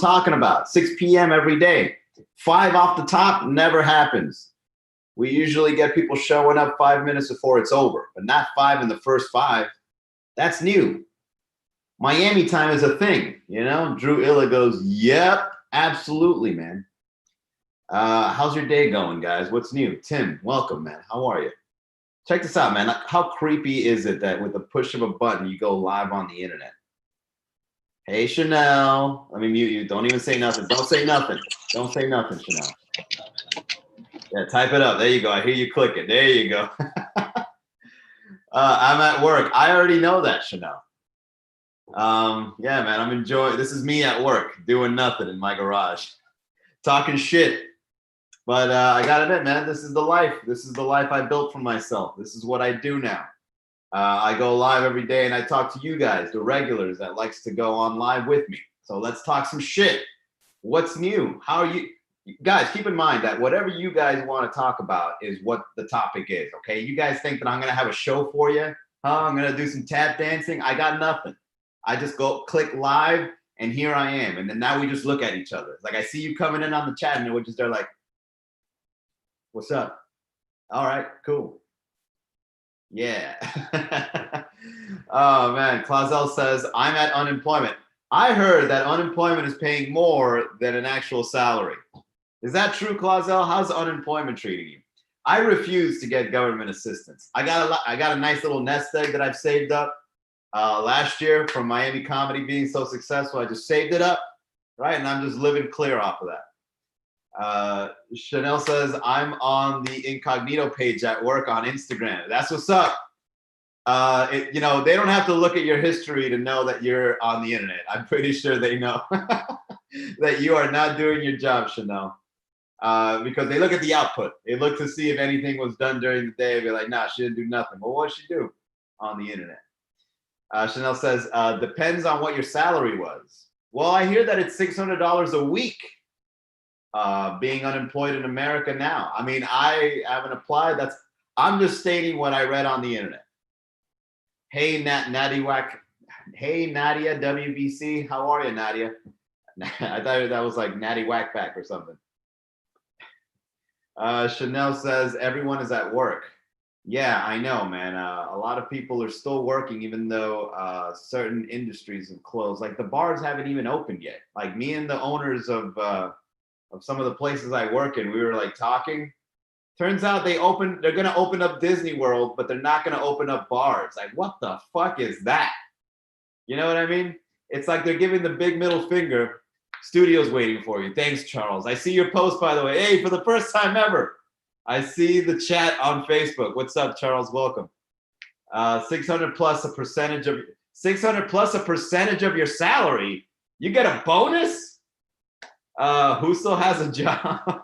talking about. 6 p.m. every day. 5 off the top never happens. We usually get people showing up 5 minutes before it's over, but not 5 in the first 5. That's new. Miami time is a thing, you know? Drew Illa goes, yep, absolutely, man. How's your day going, guys? What's new? Tim, welcome, man. How are you? Check this out, man. How creepy is it that with the push of a button, you go live on the internet? Hey, Chanel. Let me mute you. Don't even say nothing. Don't say nothing. Don't say nothing, Chanel. Yeah, type it up. There you go. I hear you clicking. There you go. I'm at work. I already know that, Chanel. Yeah, man, I'm enjoying. This is me at work doing nothing in my garage, talking shit. But I gotta admit, man, this is the life. This is the life I built for myself. This is what I do now. I go live every day and I talk to you guys, the regulars that likes to go on live with me. So let's talk some shit. What's new? How are you? Guys, keep in mind that whatever you guys want to talk about is what the topic is, okay? You guys think that I'm going to have a show for you? Huh? I'm going to do some tap dancing? I got nothing. I just go click live and here I am. And then now we just look at each other. Like I see you coming in on the chat and we're just there like, what's up? All right, cool. Yeah. Oh, man. Clausel says, I'm at unemployment. I heard that unemployment is paying more than an actual salary. Is that true, Clausel? How's unemployment treating you? I refuse to get government assistance. I got a nice little nest egg that I've saved up last year from Miami comedy being so successful. I just saved it up, right? And I'm just living clear off of that. Chanel says, I'm on the incognito page at work on Instagram. That's what's up. You know, they don't have to look at your history to know that you're on the internet. I'm pretty sure they know that you are not doing your job, Chanel. Because they look at the output. They look to see if anything was done during the day. They're like, nah, she didn't do nothing. Well, what'd she do on the internet? Chanel says, depends on what your salary was. Well, I hear that it's $600 a week being unemployed in America now. I mean, I haven't applied. I'm just stating what I read on the internet. Hey, Nadia Wack. Hey, Nadia, WBC. How are you, Nadia? I thought that was like Natty Whackback or something. Chanel says, everyone is at work. Yeah, I know, man. A lot of people are still working, even though certain industries have closed. Like the bars haven't even opened yet. Like me and the owners of some of the places I work in, we were like talking. Turns out they're gonna open up Disney World, but they're not gonna open up bars. Like, what the fuck is that? You know what I mean? It's like they're giving the big middle finger. Studio's waiting for you. Thanks, Charles. I see your post, by the way. Hey, for the first time ever, I see the chat on Facebook. What's up, Charles? Welcome. 600 plus a percentage of your salary. You get a bonus? Who still has a job?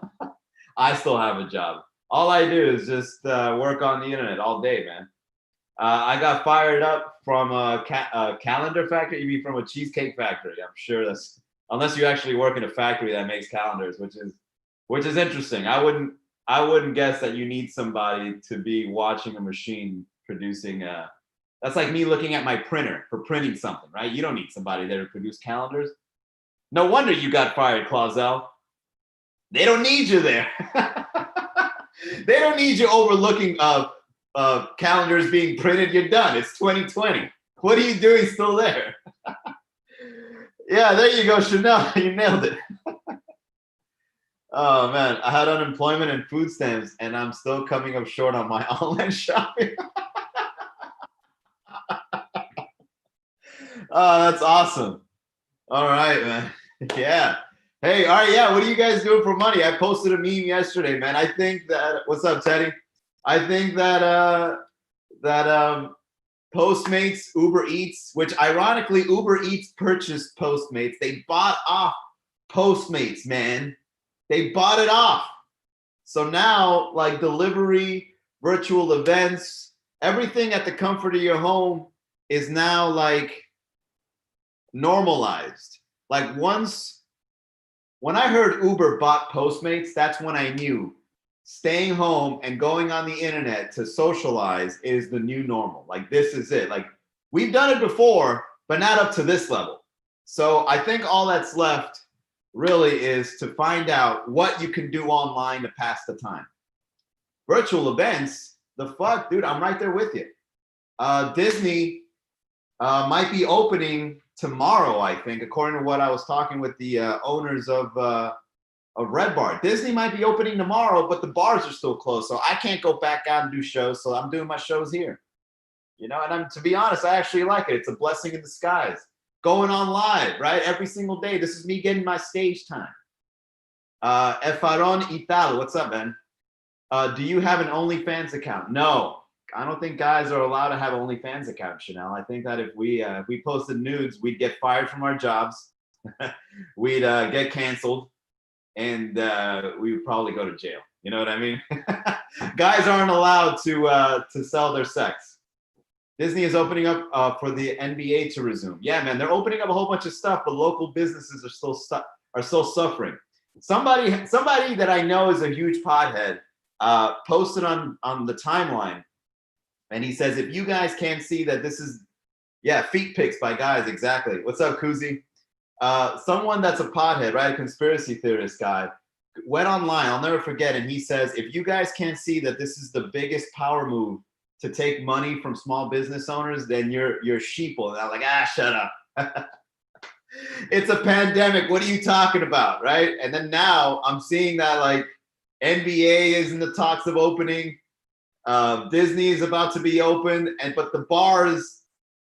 I still have a job. All I do is just work on the internet all day, man. I got fired up from a calendar factory. You mean from a cheesecake factory? I'm sure that's, unless you actually work in a factory that makes calendars, which is interesting. I wouldn't guess that you need somebody to be watching a machine producing. That's like me looking at my printer for printing something, right? You don't need somebody there to produce calendars. No wonder you got fired, Clausel. They don't need you there. They don't need you overlooking calendars being printed. You're done. It's 2020. What are you doing still there? Yeah, there you go, Chanel. You nailed it. Oh, man. I had unemployment and food stamps, and I'm still coming up short on my online shopping. Oh, that's awesome. All right, man. Yeah. Hey, all right, yeah, what are you guys doing for money? I posted a meme yesterday, man. I think that, what's up, Teddy? I think that Postmates, Uber Eats, which ironically, Uber Eats purchased Postmates. They bought off Postmates, man. They bought it off. So now, like delivery, virtual events, everything at the comfort of your home is now like normalized. Like when I heard Uber bought Postmates, that's when I knew staying home and going on the internet to socialize is the new normal. Like, this is it. Like, we've done it before, but not up to this level. So I think all that's left really is to find out what you can do online to pass the time. Virtual events, the fuck, dude, I'm right there with you. Disney might be opening tomorrow, I think, according to what I was talking with the owners of Red Bar. Disney might be opening tomorrow, but the bars are still closed, so I can't go back out and do shows. So I'm doing my shows here, you know. And to be honest, I actually like it. It's a blessing in disguise. Going on live, right, every single day. This is me getting my stage time. Efaron Ital, what's up, man? Do you have an OnlyFans account? No, I don't think guys are allowed to have OnlyFans account, Chanel. I think that if we posted nudes, we'd get fired from our jobs, we'd get canceled, and we would probably go to jail. You know what I mean? Guys aren't allowed to sell their sex. Disney is opening up for the NBA to resume. Yeah, man, they're opening up a whole bunch of stuff, but local businesses are still suffering. Somebody that I know is a huge pothead posted on the timeline, and he says, if you guys can't see that this is, yeah, feet pics by guys, exactly. What's up, Kuzi? Someone that's a pothead, right, a conspiracy theorist guy, went online, I'll never forget, and he says, if you guys can't see that this is the biggest power move to take money from small business owners, then you're sheeple. And I'm like, shut up. It's a pandemic. What are you talking about, right? And then now I'm seeing that like NBA is in the talks of opening. Disney is about to be open, but the bars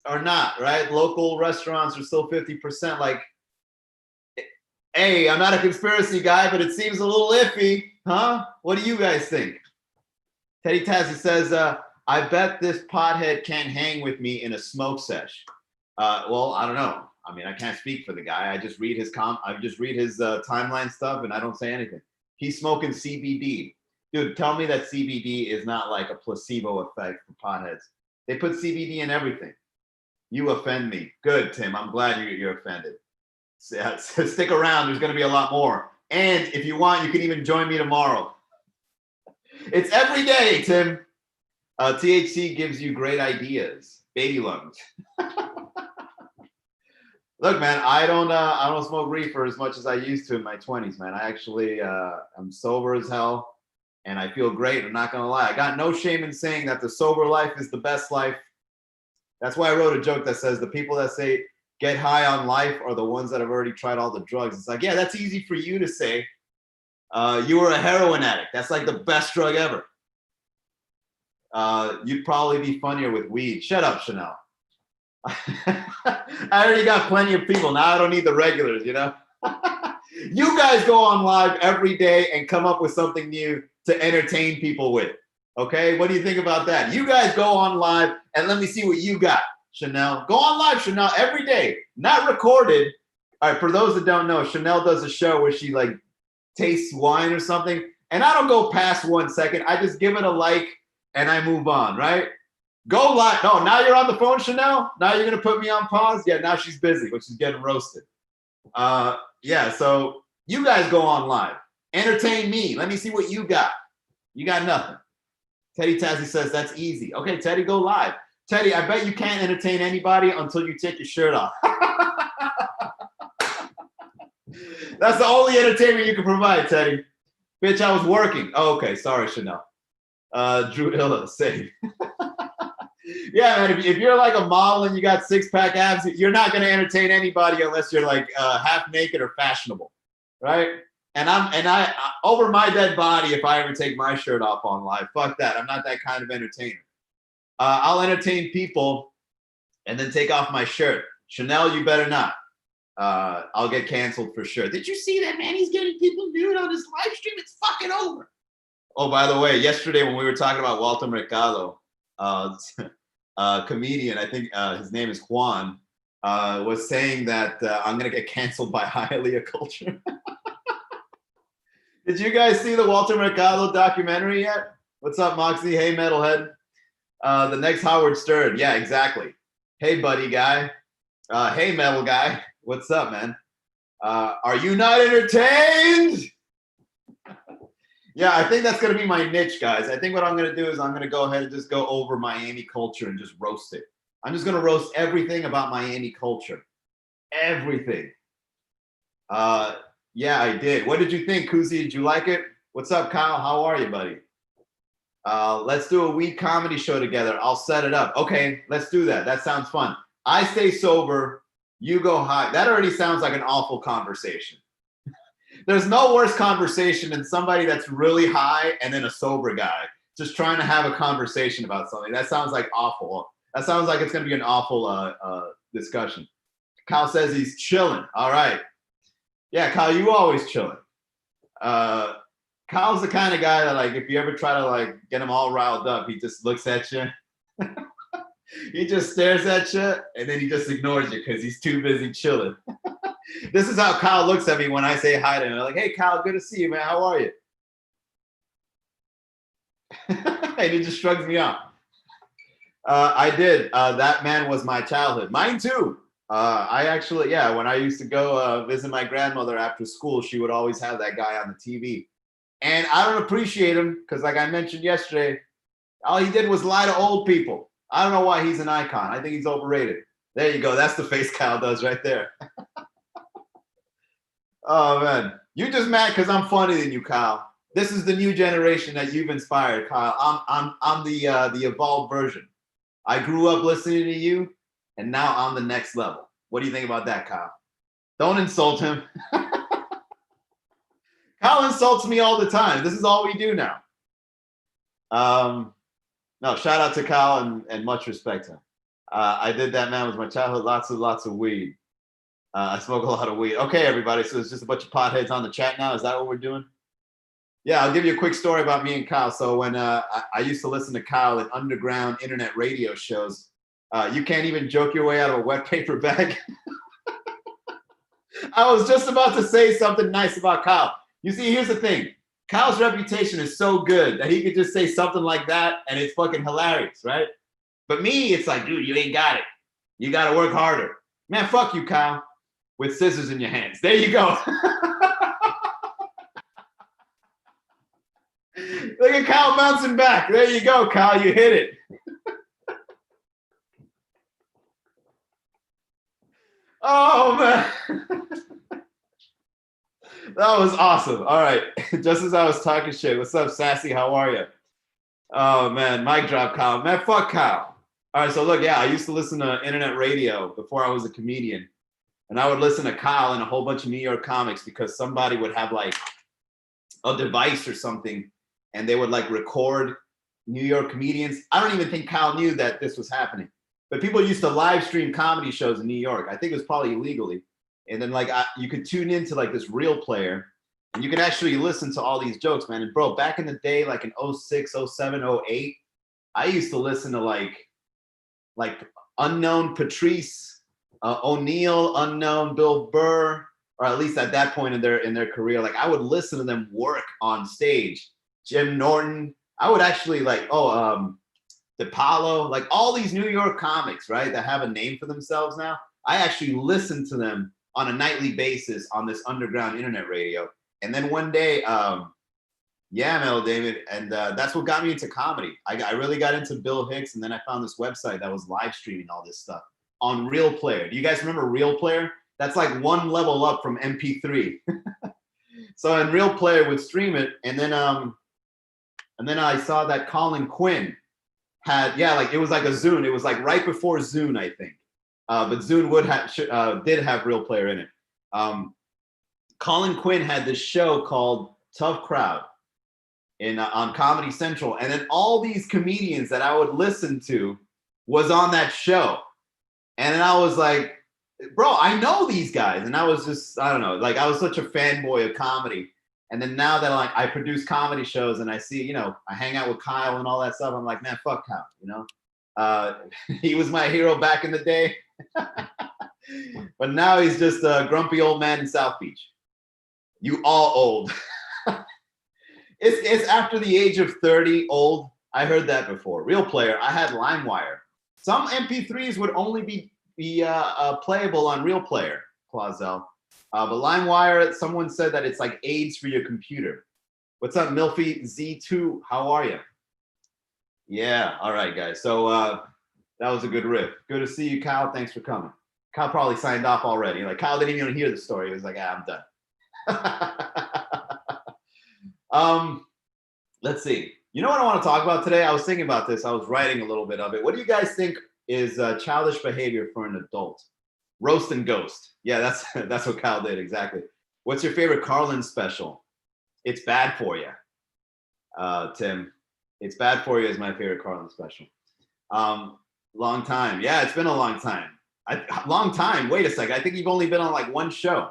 are not, right? Local restaurants are still 50%. Like, hey, I'm not a conspiracy guy, but it seems a little iffy, huh? What do you guys think? Teddy Tazzy says, I bet this pothead can't hang with me in a smoke sesh. Well, I don't know. I mean, I can't speak for the guy. I just read his timeline stuff, and I don't say anything. He's smoking CBD. Dude, tell me that CBD is not like a placebo effect for potheads. They put CBD in everything. You offend me. Good, Tim. I'm glad you're offended. Stick around. There's going to be a lot more. And if you want, you can even join me tomorrow. It's every day, Tim. THC gives you great ideas. Baby lungs. Look, man, I don't smoke reefer as much as I used to in my 20s, man. I actually I'm sober as hell, and I feel great. I'm not gonna lie. I got no shame in saying that the sober life is the best life. That's why I wrote a joke that says the people that say get high on life are the ones that have already tried all the drugs. It's like, yeah, that's easy for you to say. You were a heroin addict. That's like the best drug ever. You'd probably be funnier with weed. Shut up, Chanel. I already got plenty of people. Now I don't need the regulars, you know? You guys go on live every day and come up with something new to entertain people with. Okay? What do you think about that? You guys go on live and let me see what you got, Chanel. Go on live, Chanel, every day. Not recorded. All right, for those that don't know, Chanel does a show where she like tastes wine or something, and I don't go past 1 second. I just give it a like and I move on, right? Go live. No, now you're on the phone, Chanel. Now you're gonna put me on pause. Yeah, now she's busy, but she's getting roasted. Yeah. So you guys go on live, entertain me. Let me see what you got. You got nothing. Teddy Tazzy says that's easy. Okay, Teddy, go live. Teddy, I bet you can't entertain anybody until you take your shirt off. That's the only entertainment you can provide, Teddy. Bitch, I was working. Oh, okay, sorry, Chanel. Drew Illa, save. Yeah, man, if you're like a model and you got six-pack abs, you're not going to entertain anybody unless you're like half naked or fashionable, right? And I over my dead body, if I ever take my shirt off on live, fuck that. I'm not that kind of entertainer. I'll entertain people and then take off my shirt. Chanel, you better not. I'll get canceled for sure. Did you see that, man? He's getting people nude on his live stream. It's fucking over. Oh, by the way, yesterday when we were talking about Walter Mercado, comedian, I think his name is Juan, was saying that I'm going to get canceled by Hialeah culture. Did you guys see the Walter Mercado documentary yet? What's up, Moxie? Hey, metalhead. The next Howard Stern. Yeah, exactly. Hey, buddy guy. Hey, metal guy. What's up, man? Are you not entertained? Yeah, I think that's going to be my niche, guys. I think what I'm going to do is I'm going to go ahead and just go over Miami culture and just roast it. I'm just going to roast everything about Miami culture. Everything. Yeah, I did. What did you think, Kuzi? Did you like it? What's up, Kyle? How are you, buddy? Let's do a weed comedy show together. I'll set it up. Okay, let's do that. That sounds fun. I stay sober. You go high. That already sounds like an awful conversation. There's no worse conversation than somebody that's really high and then a sober guy just trying to have a conversation about something. That sounds like awful. That sounds like it's going to be an awful discussion. Kyle says he's chilling. All right. Yeah, Kyle, you always chilling. Kyle's the kind of guy that, like, if you ever try to like get him all riled up, he just looks at you. He just stares at you and then he just ignores you because he's too busy chilling. This is how Kyle looks at me when I say hi to him. I'm like, hey, Kyle, good to see you, man. How are you? And he just shrugs me off. I did. That man was my childhood. Mine too. I actually, yeah, when I used to go visit my grandmother after school, she would always have that guy on the TV. And I don't appreciate him because, like I mentioned yesterday, all he did was lie to old people. I don't know why he's an icon. I think he's overrated. There you go. That's the face Kyle does right there. Oh, man. You're just mad because I'm funnier than you, Kyle. This is the new generation that you've inspired, Kyle. I'm the evolved version. I grew up listening to you, and now I'm the next level. What do you think about that, Kyle? Don't insult him. Kyle insults me all the time. This is all we do now. No, shout out to Kyle and much respect to him. I did that, man. It was my childhood. Lots of weed. I smoke a lot of weed. Okay, everybody. So it's just a bunch of potheads on the chat now. Is that what we're doing? Yeah, I'll give you a quick story about me and Kyle. So when I used to listen to Kyle in underground internet radio shows, you can't even joke your way out of a wet paper bag. I was just about to say something nice about Kyle. You see, here's the thing. Kyle's reputation is so good that he could just say something like that and it's fucking hilarious, right? But me, it's like, dude, you ain't got it. You got to work harder. Man, fuck you, Kyle, with scissors in your hands. There you go. Look at Kyle bouncing back. There you go, Kyle. You hit it. Oh, man. That was awesome. All right. Just as I was talking shit. What's up, Sassy? How are you? Oh, man. Mic drop, Kyle. Man, fuck Kyle. All right. So, look, yeah, I used to listen to internet radio before I was a comedian. And I would listen to Kyle and a whole bunch of New York comics because somebody would have like a device or something and they would like record New York comedians. I don't even think Kyle knew that this was happening. But people used to live stream comedy shows in New York. I think it was probably illegally. And then like you could tune into like this Real Player and you could actually listen to all these jokes, man. And bro, back in the day, like in 06, 07, 08, I used to listen to like unknown Patrice, O'Neill, unknown Bill Burr, or at least at that point in their career. Like I would listen to them work on stage. Jim Norton. I would actually like, DePaulo, like all these New York comics, right, that have a name for themselves now. I actually listened to them on a nightly basis on this underground internet radio. And then one day, yeah, Metal David, and that's what got me into comedy. I really got into Bill Hicks, and then I found this website that was live streaming all this stuff on Real Player. Do you guys remember Real Player? That's like one level up from MP3. So in Real Player would stream it, and then I saw that Colin Quinn had, yeah, like it was like a Zune. It was like right before Zune, I think. But Zune did have Real Player in it. Colin Quinn had this show called Tough Crowd on Comedy Central, and then all these comedians that I would listen to was on that show, and then I was like, bro, I know these guys, and I was just, I don't know, like I was such a fanboy of comedy. And then now that like I produce comedy shows and I see, you know, I hang out with Kyle and all that stuff, I'm like, man, fuck Kyle, you know. He was my hero back in the day. But now he's just a grumpy old man in South Beach. You all old. It's after the age of 30 old. I heard that before. Real Player, I had LimeWire. Some MP3s would only be playable on Real Player, Clauzel. But LimeWire, someone said that it's like AIDS for your computer. What's up, Milfy Z2? How are you? Yeah, all right, guys. So that was a good riff. Good to see you, Kyle. Thanks for coming. Kyle probably signed off already. Like Kyle didn't even hear the story. He was like, I'm done. Let's see. You know what I want to talk about today? I was thinking about this. I was writing a little bit of it. What do you guys think is childish behavior for an adult? Roast and ghost. Yeah, that's what Kyle did exactly. What's your favorite Carlin special? It's bad for you, Tim. It's bad for you is my favorite Carlin special. Long time. Yeah, it's been a long time. Long time. Wait a second. I think you've only been on like one show.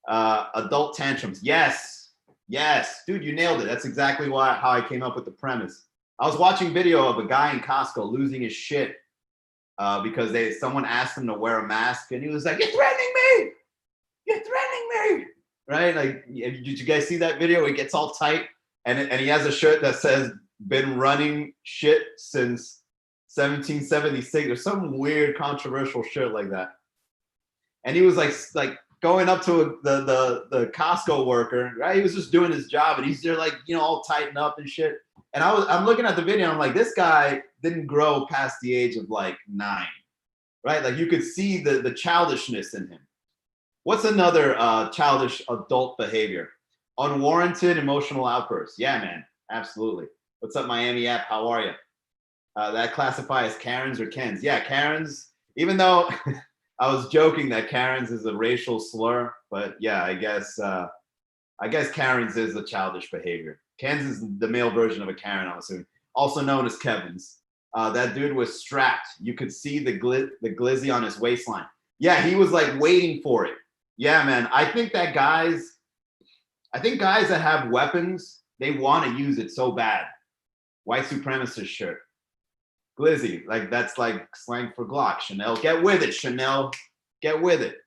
Adult tantrums. Yes. Dude, you nailed it. That's exactly how I came up with the premise. I was watching video of a guy in Costco losing his shit because someone asked him to wear a mask, and he was like, "You're threatening me! You're threatening me!" Right? Like, did you guys see that video? He gets all tight, and he has a shirt that says, "Been running shit since 1776." There's some weird controversial shit like that. And he was like going up to the Costco worker, right? He was just doing his job, and he's there like, all tightened up and shit. And I'm looking at the video, and I'm like, this guy didn't grow past the age of like 9, right? Like you could see the childishness in him. What's another childish adult behavior? Unwarranted emotional outbursts. Yeah, man, absolutely. What's up, Miami app? How are you? That classify as Karens or Kens? Yeah, Karens. Even though I was joking that Karens is a racial slur, but yeah, I guess Karens is a childish behavior. Kens is the male version of a Karen, I'm assuming, also known as Kevin's. That dude was strapped. You could see the glizzy on his waistline. Yeah, he was like waiting for it. Yeah, man. I think guys that have weapons, they want to use it so bad. White supremacist shirt. Glizzy, like that's like slang for Glock. Chanel, get with it, Chanel. Get with it.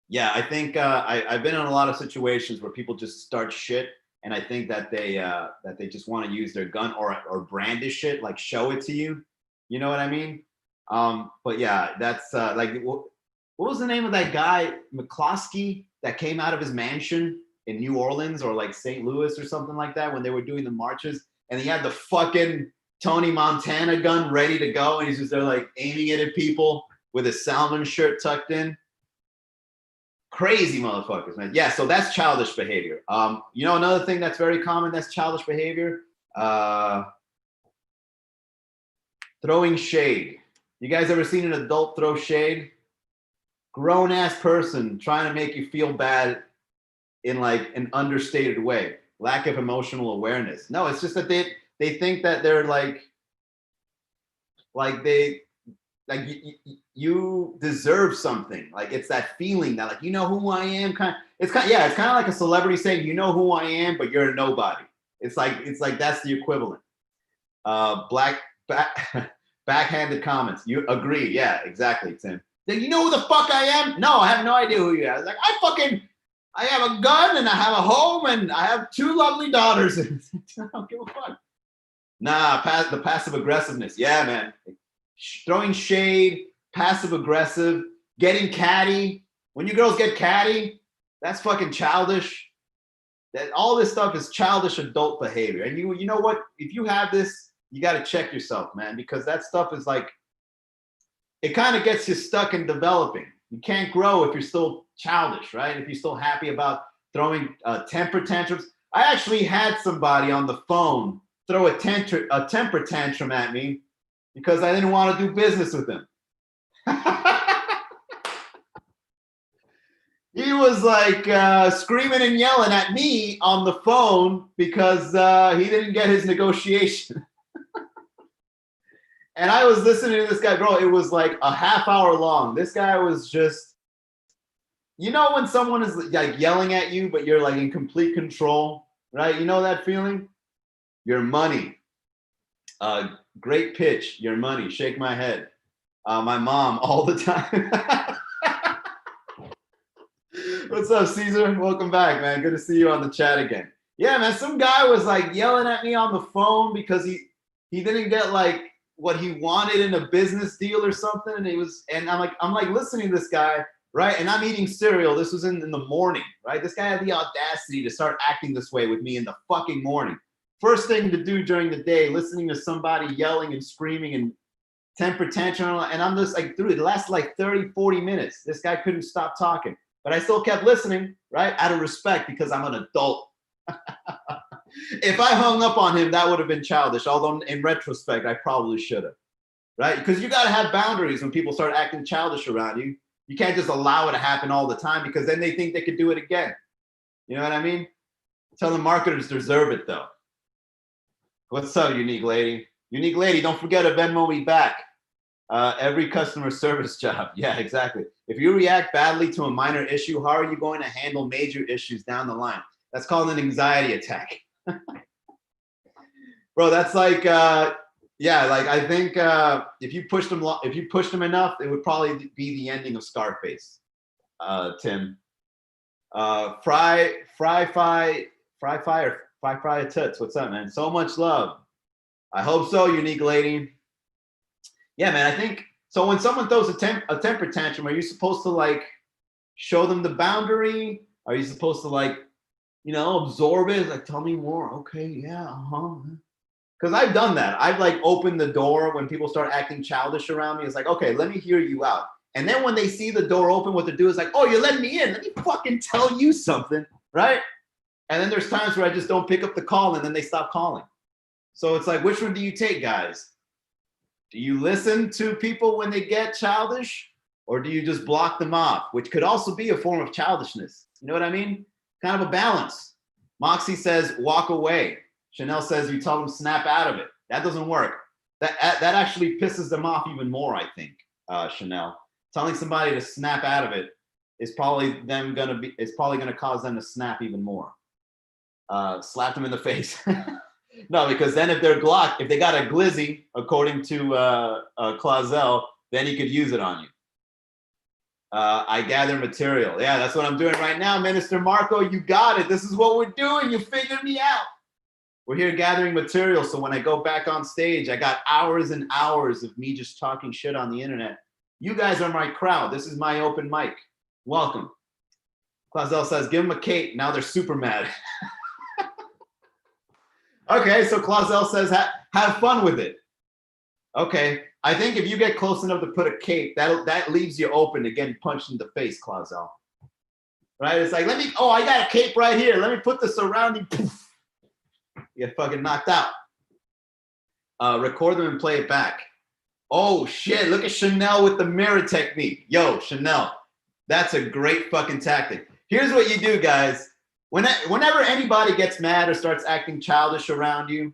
Yeah, I think I've been in a lot of situations where people just start shit, and I think that they just want to use their gun or brandish it, like show it to you. You know what I mean? But yeah, that's like what was the name of that guy, McCloskey, that came out of his mansion in New Orleans or like St. Louis or something like that when they were doing the marches, and he had the fucking Tony Montana gun ready to go, and he's just there like aiming it at people with his Salmon shirt tucked in. Crazy motherfuckers, man. Yeah, so that's childish behavior. Another thing that's very common that's childish behavior, throwing shade. You guys ever seen an adult throw shade? Grown ass person trying to make you feel bad in like an understated way. Lack of emotional awareness. No, it's just that they think that they're you deserve something. Like it's that feeling that like, who I am. It's kind of like a celebrity saying, you know who I am, but you're a nobody. It's like that's the equivalent. Backhanded comments. You agree? Yeah, exactly, Tim. Then you know who the fuck I am? No, I have no idea who you are. Like I have a gun and I have a home and I have 2 lovely daughters. I don't give a fuck. Nah, the passive aggressiveness. Yeah, man. Throwing shade, passive aggressive, getting catty. When you girls get catty, that's fucking childish. That all this stuff is childish adult behavior. And you know what? If you have this, you got to check yourself, man, because that stuff is like, it kind of gets you stuck in developing. You can't grow if you're still childish, right? If you're still happy about throwing temper tantrums. I actually had somebody on the phone throw a temper tantrum at me because I didn't want to do business with him. He was like screaming and yelling at me on the phone because he didn't get his negotiation. And I was listening to this guy, bro. It was like a half hour long. This guy was just, when someone is like yelling at you, but you're like in complete control, right? You know that feeling? Your money. Great pitch. Your money. Shake my head. My mom all the time. What's up, Caesar? Welcome back, man. Good to see you on the chat again. Yeah, man. Some guy was like yelling at me on the phone because he didn't get like what he wanted in a business deal or something. And I'm like listening to this guy, right? And I'm eating cereal. This was in the morning, right? This guy had the audacity to start acting this way with me in the fucking morning. First thing to do during the day, listening to somebody yelling and screaming and temper tantrum, and I'm just like, dude, it lasted like 30, 40 minutes. This guy couldn't stop talking, but I still kept listening, right? Out of respect, because I'm an adult. If I hung up on him, that would have been childish, although in retrospect, I probably should have, right? Because you got to have boundaries when people start acting childish around you. You can't just allow it to happen all the time, because then they think they could do it again. You know what I mean? Tell the marketers deserve it, though. What's up, unique lady? Unique lady, don't forget to Venmo me back. Every customer service job. Yeah, exactly. If you react badly to a minor issue, how are you going to handle major issues down the line? That's called an anxiety attack. Bro, that's like, yeah, like I think if you pushed them enough, it would probably be the ending of Scarface. Tim, fry toots. What's up, man? So much love. I hope so, unique lady. Yeah, man. I think so. When someone throws a temper tantrum, are you supposed to like show them the boundary? Are you supposed to like, absorb it? Like, tell me more. Okay, yeah, Because I've done that. I've like opened the door when people start acting childish around me. It's like, okay, let me hear you out. And then when they see the door open, what they do is like, oh, you're letting me in. Let me fucking tell you something, right? And then there's times where I just don't pick up the call, and then they stop calling. So it's like, which one do you take, guys? Do you listen to people when they get childish, or do you just block them off, which could also be a form of childishness? You know what I mean? Kind of a balance. Moxie says, walk away. Chanel says, you tell them snap out of it. That doesn't work. That actually pisses them off even more, I think, Chanel. Telling somebody to snap out of it is probably gonna cause them to snap even more. Slap them in the face. No, because then if they got a glizzy, according to Clausel, then he could use it on you. I gather material. Yeah, that's what I'm doing right now, Minister Marco. You got it. This is what we're doing. You figured me out. We're here gathering material, so when I go back on stage, I got hours and hours of me just talking shit on the internet. You guys are my crowd. This is my open mic. Welcome. Clausel says, give them a cape. Now they're super mad. Okay, so Clausel says, have fun with it. Okay, I think if you get close enough to put a cape, that leaves you open to getting punched in the face, Clausel. Right? It's like, I got a cape right here. Let me put this around you. Poof. You get fucking knocked out. Record them and play it back. Oh, shit, look at Chanel with the mirror technique. Yo, Chanel, that's a great fucking tactic. Here's what you do, guys. Whenever anybody gets mad or starts acting childish around you,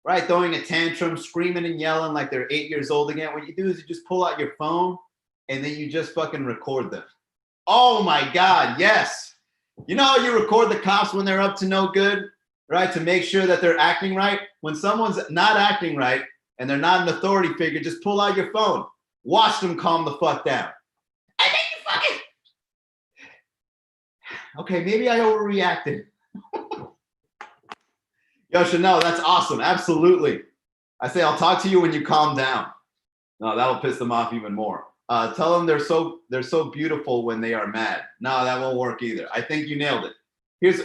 right, throwing a tantrum, screaming and yelling like they're 8 years old again, what you do is you just pull out your phone and then you just fucking record them. Oh my God, yes. You know how you record the cops when they're up to no good, right, to make sure that they're acting right? When someone's not acting right and they're not an authority figure, just pull out your phone. Watch them calm the fuck down. And then you fucking... Okay, maybe I overreacted. Yo, Chanel, that's awesome. Absolutely. I say I'll talk to you when you calm down. No, that'll piss them off even more. Tell them they're so beautiful when they are mad. No, that won't work either. I think you nailed it. Here's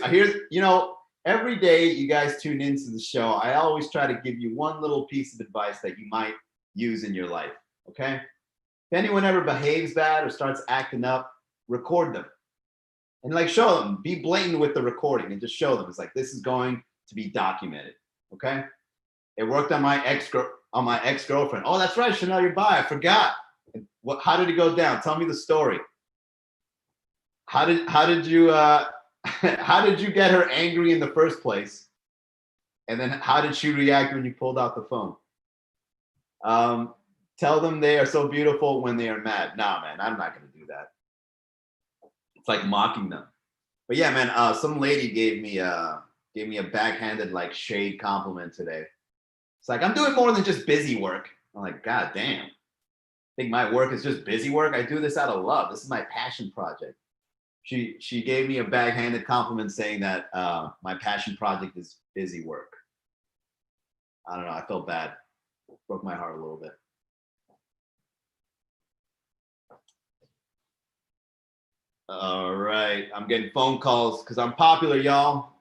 every day you guys tune into the show, I always try to give you one little piece of advice that you might use in your life. Okay? If anyone ever behaves bad or starts acting up, record them. And like show them, be blatant with the recording and just show them. It's like, this is going to be documented. Okay? It worked on my ex-girlfriend. Oh, that's right, Chanel, you're bi. I forgot. How did it go down? Tell me the story. How did you how did you get her angry in the first place? And then how did she react when you pulled out the phone? Tell them they are so beautiful when they are mad. Nah, man, I'm not gonna do that. It's like mocking them. But yeah, man, some lady gave me a backhanded like shade compliment today. It's like, I'm doing more than just busy work. I'm like, God damn. Think my work is just busy work? I do this out of love. This is my passion project. She gave me a backhanded compliment saying that my passion project is busy work. I don't know. I felt bad. Broke my heart a little bit. All right. I'm getting phone calls because I'm popular, y'all.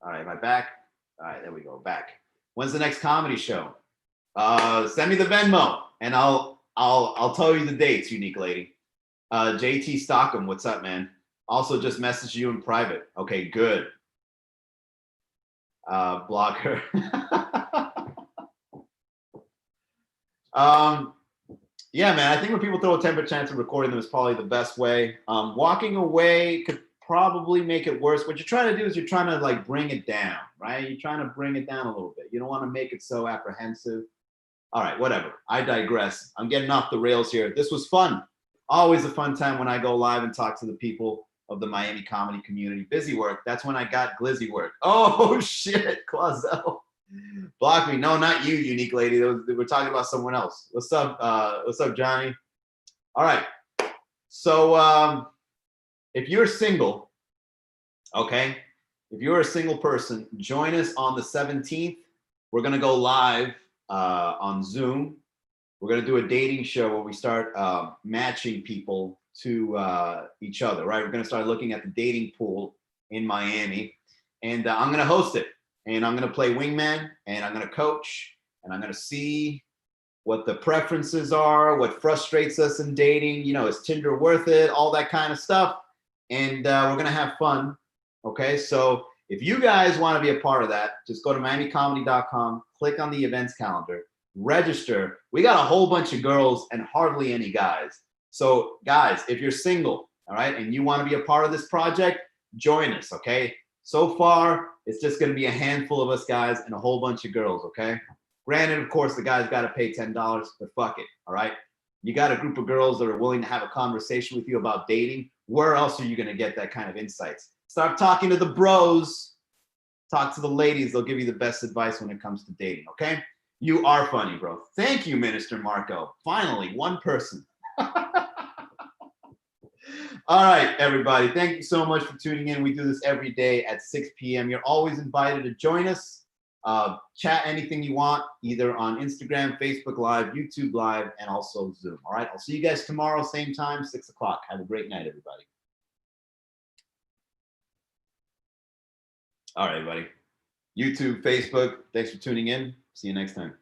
All right. Am I back? All right. There we go. Back. When's the next comedy show? Send me the Venmo, and I'll tell you the dates, unique lady. JT Stockham, what's up, man? Also, just message you in private. Okay, good. Block her. Yeah, man. I think when people throw a temper tantrum, recording them is probably the best way. Walking away could probably make it worse. What you're trying to do is you're trying to like bring it down, right? You're trying to bring it down a little bit. You don't want to make it so apprehensive. All right, whatever. I digress. I'm getting off the rails here. This was fun. Always a fun time when I go live and talk to the people of the Miami comedy community. Busy work. That's when I got glizzy work. Oh shit, Clauzel. Block me. No, not you, unique lady. We're talking about someone else. What's up? What's up, Johnny? All right. So if you're single, okay, if you're a single person, join us on the 17th. We're gonna go live on Zoom. We're gonna do a dating show where we start matching people to each other, right? We're gonna start looking at the dating pool in Miami, and I'm gonna host it. And I'm gonna play wingman, and I'm gonna coach, and I'm gonna see what the preferences are, what frustrates us in dating. You know, is Tinder worth it? All that kind of stuff. And we're gonna have fun. Okay, so if you guys want to be a part of that, just go to MiamiComedy.com, click on the events calendar, register. We got a whole bunch of girls and hardly any guys. So, guys, if you're single, all right, and you want to be a part of this project, join us. Okay. So far, it's just going to be a handful of us guys and a whole bunch of girls, okay? Granted, of course, the guys got to pay $10, but fuck it, all right? You got a group of girls that are willing to have a conversation with you about dating. Where else are you going to get that kind of insights? Start talking to the bros. Talk to the ladies. They'll give you the best advice when it comes to dating, okay? You are funny, bro. Thank you, Minister Marco. Finally, one person. All right, everybody. Thank you so much for tuning in. We do this every day at 6 p.m. You're always invited to join us. Chat anything you want, either on Instagram, Facebook Live, YouTube Live, and also Zoom. All right. I'll see you guys tomorrow, same time, 6 o'clock. Have a great night, everybody. All right, everybody. YouTube, Facebook, thanks for tuning in. See you next time.